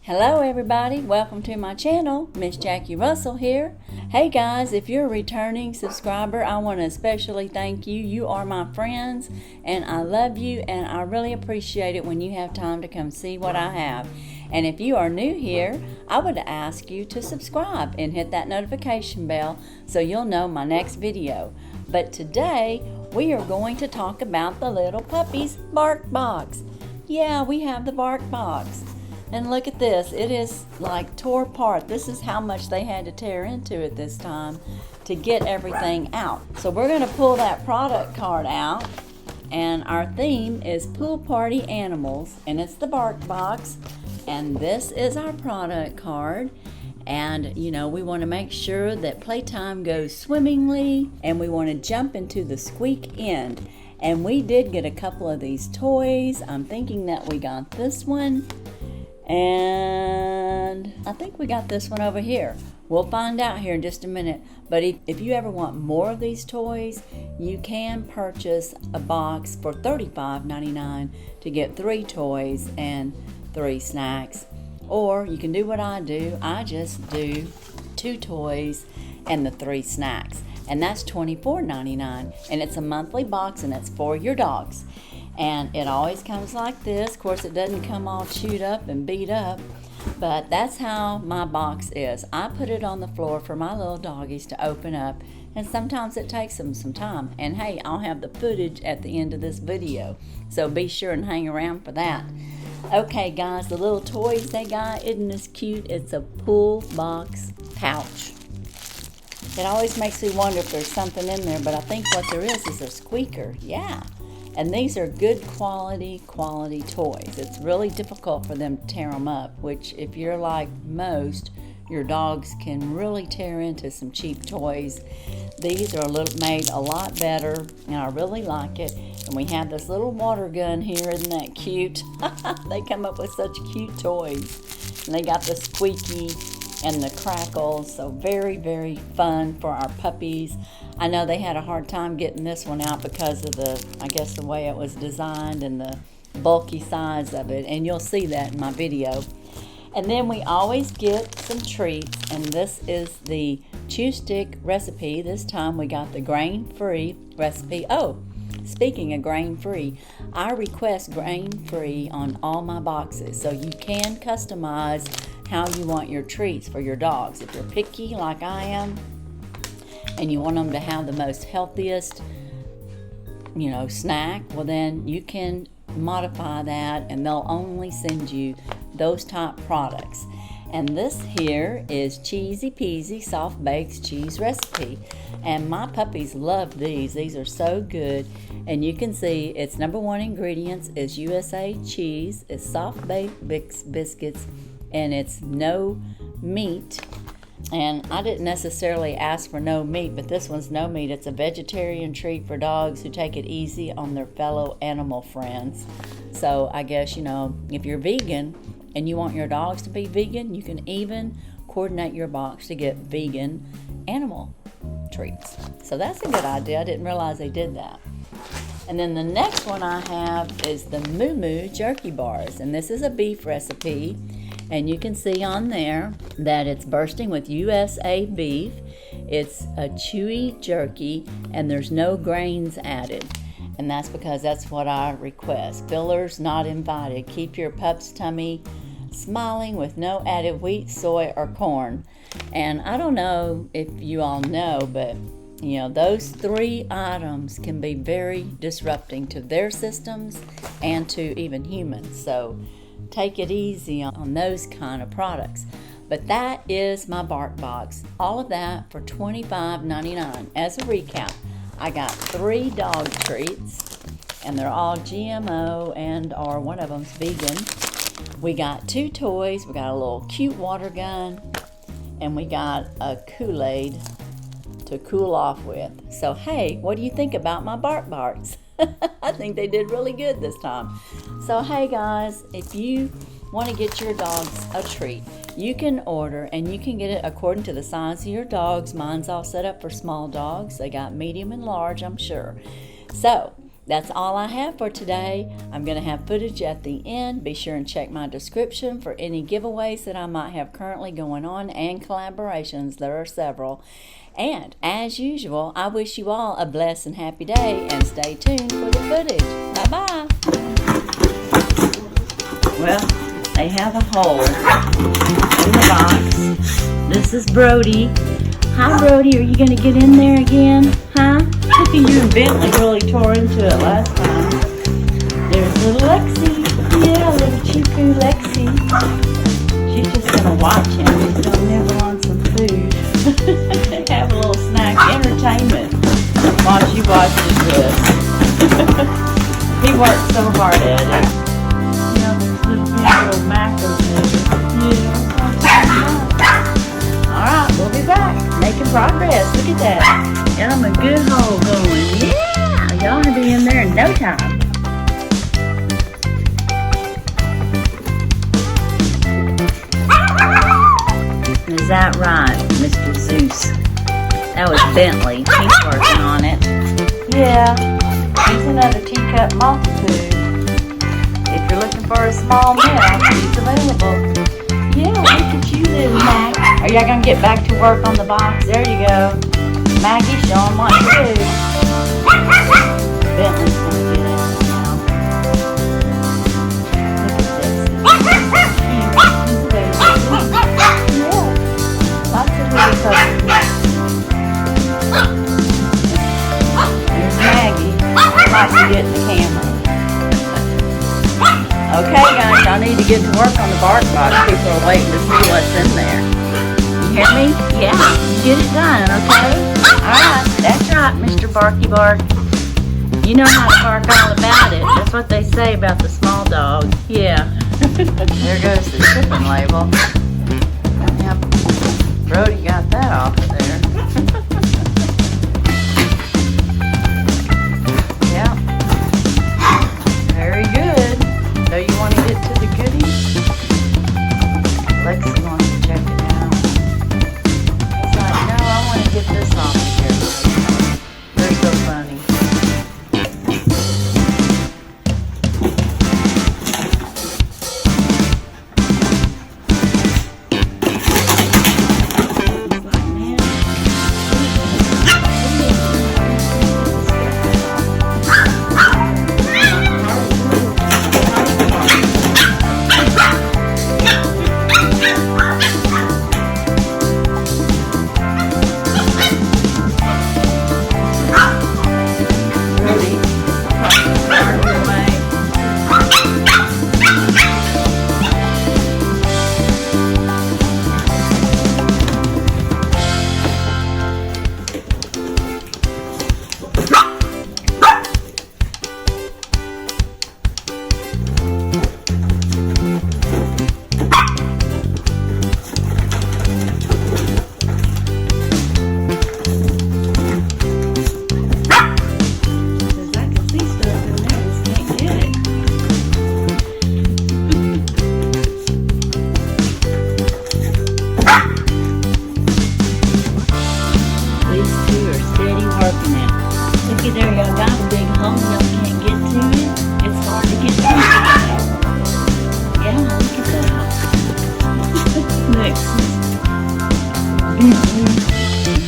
Hello everybody, welcome to my channel. Miss Jackie Russell here. Hey guys, if you're a returning subscriber, I want to especially thank you. You are my friends and I love you, and I really appreciate it when you have time to come see what I have. And if you are new here, I would ask you to subscribe and hit that notification bell so you'll know my next video. But today we are going to talk about the little puppies Barkbox. Yeah, we have the Barkbox. And look at this, it is like tore apart. This is how much they had to tear into it this time to get everything out. So we're gonna pull that product card out, and our theme is Pool Party Animals, and it's the Barkbox, and this is our product card. And you know, we want to make sure that playtime goes swimmingly, and we want to jump into the squeak end. And we did get a couple of these toys. I'm thinking that we got this one, and I think we got this one over here. We'll find out here in just a minute. But if you ever want more of these toys, you can purchase a box for $35.99 to get 3 toys and 3 snacks. Or you can do what I do. I just do 2 toys and the 3 snacks. And that's $24.99. And it's a monthly box, and it's for your dogs. And it always comes like this. Of course, it doesn't come all chewed up and beat up, but that's how my box is. I put it on the floor for my little doggies to open up, and sometimes it takes them some time. And hey, I'll have the footage at the end of this video, so be sure and hang around for that. Okay guys, the little toys they got, isn't this cute? It's a pool box pouch. It always makes me wonder if there's something in there, but I think what there is a squeaker. Yeah. And these are good quality toys. It's really difficult for them to tear them up, which if you're like most, your dogs can really tear into some cheap toys. These are made a lot better, and I really like it. And we have this little water gun here. Isn't that cute? They come up with such cute toys. And they got the squeaky and the crackles, so very, very fun for our puppies. I know they had a hard time getting this one out because of the way it was designed and the bulky size of it, and you'll see that in my video. And then we always get some treats, and this is the chew stick recipe. This time we got the grain-free recipe. Oh, speaking of grain-free, I request grain-free on all my boxes, so you can customize how you want your treats for your dogs. If you're picky like I am, and you want them to have the most healthiest, snack, well then you can modify that, and they'll only send you those top products. And this here is Cheesy Peasy Soft Baked Cheese Recipe, and my puppies love these. These are so good, and you can see its #1 ingredients is USA cheese, it's soft baked biscuits, and it's no meat. And I didn't necessarily ask for no meat, but this one's no meat. It's a vegetarian treat for dogs who take it easy on their fellow animal friends. So I guess, if you're vegan and you want your dogs to be vegan, you can even coordinate your box to get vegan animal treats. So that's a good idea. I didn't realize they did that. And then the next one I have is the Moo Moo Jerky Bars. And this is a beef recipe. And you can see on there that it's bursting with USA beef. It's a chewy jerky, and there's no grains added. And that's because that's what I request. Fillers not invited. Keep your pup's tummy smiling with no added wheat, soy, or corn. And I don't know if you all know, but those 3 items can be very disrupting to their systems and to even humans. So take it easy on those kind of products. But that is my Barkbox. All of that for $25.99. As a recap, I got 3 dog treats, and they're all GMO or one of them's vegan. We got 2 toys. We got a little cute water gun, and we got a Kool-Aid to cool off with. So hey, what do you think about my Barkbox? I think they did really good this time. So hey guys, if you want to get your dogs a treat, you can order, and you can get it according to the size of your dogs. Mine's all set up for small dogs. They got medium and large, I'm sure. So that's all I have for today. I'm going to have footage at the end. Be sure and check my description for any giveaways that I might have currently going on and collaborations. There are several. And as usual, I wish you all a blessed and happy day, and stay tuned for the footage. Bye-bye. Well, they have a hole in the box. This is Brody. Hi, Brody. Are you going to get in there again? Huh? You and Bentley really tore into it last time. There's little Lexi. Yeah, little Chiku Lexi. She's just going to watch him. She's going to nibble on some food. Have a little snack entertainment while she watches this. He worked so hard at it. You know, this little big little macro there. Yeah. Alright, we'll be back. Making progress. Look at that. Got him a good hole going. Yeah! Y'all will be in there in no time. Is that right, Mr. Zeus? That was Bentley. He's working on it. Yeah. Here's another teacup multitude. If you're looking for a small meal, he's available. Yeah, look at you, little Mac. Are y'all going to get back to work on the box? There you go. Maggie, show them what to do. Bentley's going to get it now. Look at this. Lots of little puppies. There's Maggie. Like to get in the camera. Okay, guys, y'all need to get to work on the Barkbox. People are waiting to see what's in there. You hear me? Yeah, get it done, okay? Alright, that's right, Mr. Barky Bark. You know how to bark all about it. That's what they say about the small dog. Yeah. There goes the shipping label. Yep. Brody got that off of there. Yep. Very good. So you want to get to the goodies? Lexi wants to check it out. He's like, no, I want to get this off of here. They're so funny.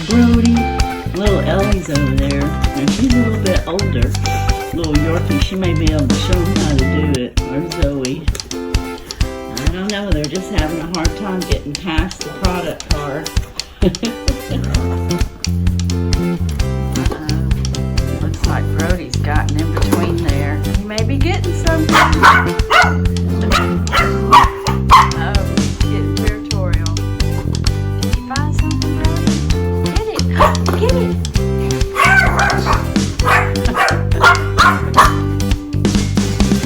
Brody, little Ellie's over there, and she's a little bit older, little Yorkie. She may be able to show them how to do it. Or Zoe. I don't know. They're just having a hard time getting past the product card. Looks like Brody's gotten in between there. He may be getting something. Get it!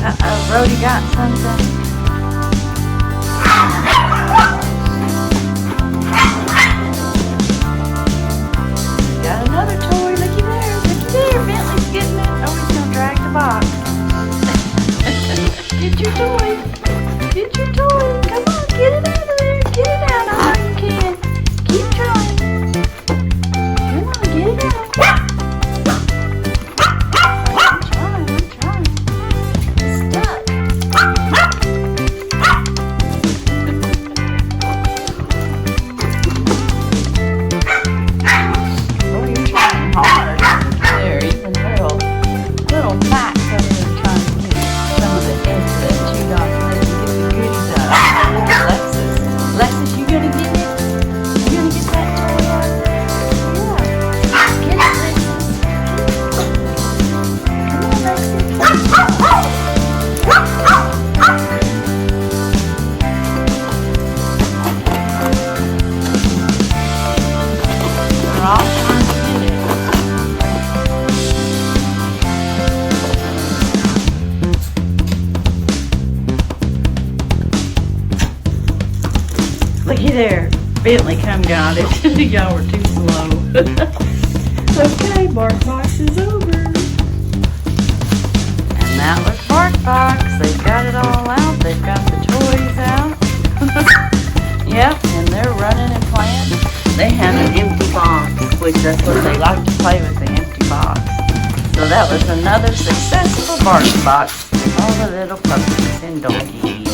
Uh-oh, Brody got something. Got another toy. Looky there, Bentley's getting it. Oh, he's gonna drag the box. Get your toy. looky there. Bentley come got it. Y'all were too slow. Okay, Barkbox is over. And that was Barkbox. They've got it all out. They've got the toys out. Yep, and they're running and playing. They have an empty box, which that's what they like to play with, the empty box. So that was another successful Barkbox for all the little puppies and doggies.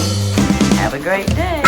Have a great day.